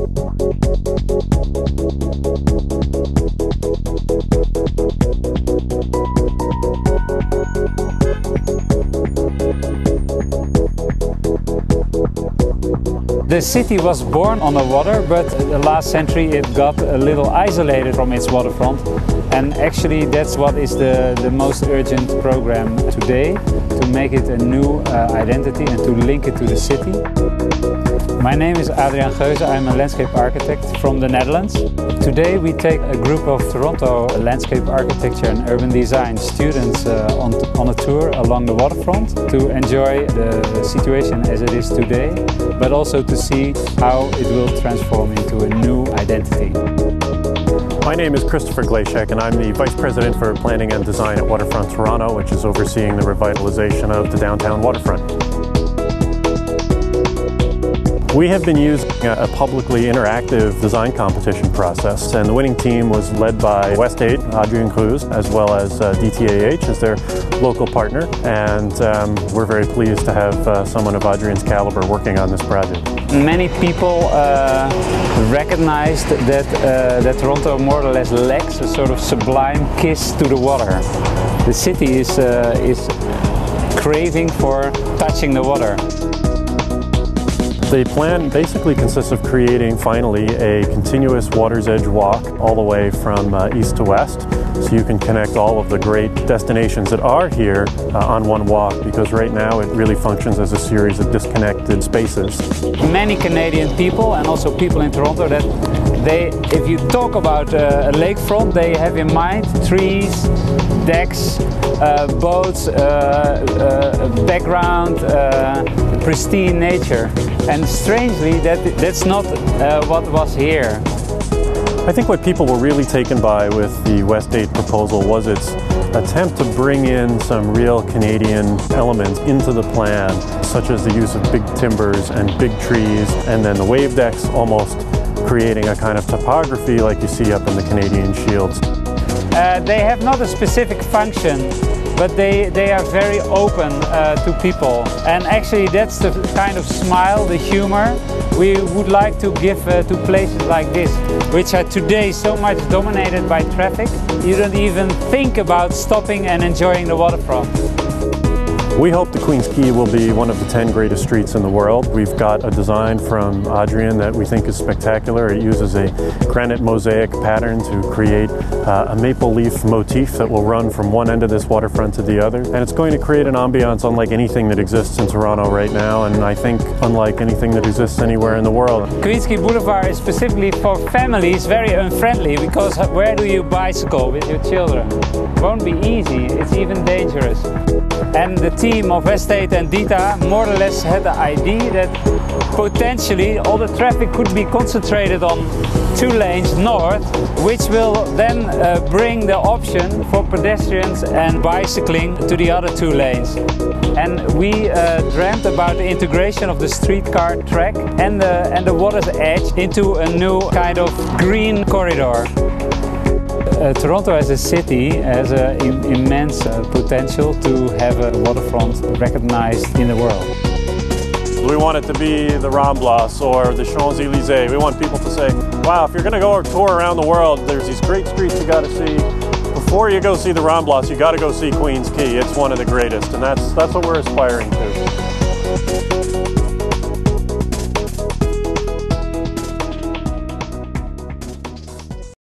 The city was born on the water, but the last century it got a little isolated from its waterfront. And actually that's what is the most urgent program today, to make it a new identity and to link it to the city. My name is Adriaan Geuze, I'm a landscape architect from the Netherlands. Today we take a group of Toronto landscape architecture and urban design students on a tour along the waterfront to enjoy the situation as it is today, but also to see how it will transform into a new identity. My name is Christopher Glashek and I'm the Vice President for Planning and Design at Waterfront Toronto, which is overseeing the revitalization of the downtown waterfront. We have been using a publicly interactive design competition process, and the winning team was led by West 8, Adrian Cruz, as well as DTAH as their local partner, and we're very pleased to have someone of Adrian's caliber working on this project. Many people recognized that Toronto more or less lacks a sort of sublime kiss to the water. The city is craving for touching the water. The plan basically consists of creating finally a continuous water's edge walk all the way from east to west, so you can connect all of the great destinations that are here on one walk, because right now it really functions as a series of disconnected spaces. Many Canadian people and also people in Toronto, that if you talk about a lakefront, they have in mind trees, decks, boats, background, pristine nature. And strangely, that's not what was here. I think what people were really taken by with the West 8 proposal was its attempt to bring in some real Canadian elements into the plan, such as the use of big timbers and big trees, and then the wave decks almost creating a kind of topography like you see up in the Canadian Shields. They have not a specific function, but they are very open to people. And actually that's the kind of smile, the humor we would like to give to places like this, which are today so much dominated by traffic. You don't even think about stopping and enjoying the waterfront. We hope the Queens Quay will be one of the 10 greatest streets in the world. We've got a design from Adrian that we think is spectacular. It uses a granite mosaic pattern to create a maple leaf motif that will run from one end of this waterfront to the other. And it's going to create an ambiance unlike anything that exists in Toronto right now, and I think unlike anything that exists anywhere in the world. Queens Quay Boulevard is specifically for families very unfriendly, because where do you bicycle with your children? It won't be easy, it's even dangerous. And the team of West 8 and DITA more or less had the idea that potentially all the traffic could be concentrated on 2 lanes north, which will then bring the option for pedestrians and bicycling to the other 2 lanes. And we dreamt about the integration of the streetcar track and the water's edge into a new kind of green corridor. Toronto as a city has an immense potential to have a waterfront recognized in the world. We want it to be the Ramblas or the Champs-Élysées. We want people to say, wow, if you're going to go tour around the world, there's these great streets you got to see. Before you go see the Ramblas, you got to go see Queens Quay. It's one of the greatest, and that's what we're aspiring to.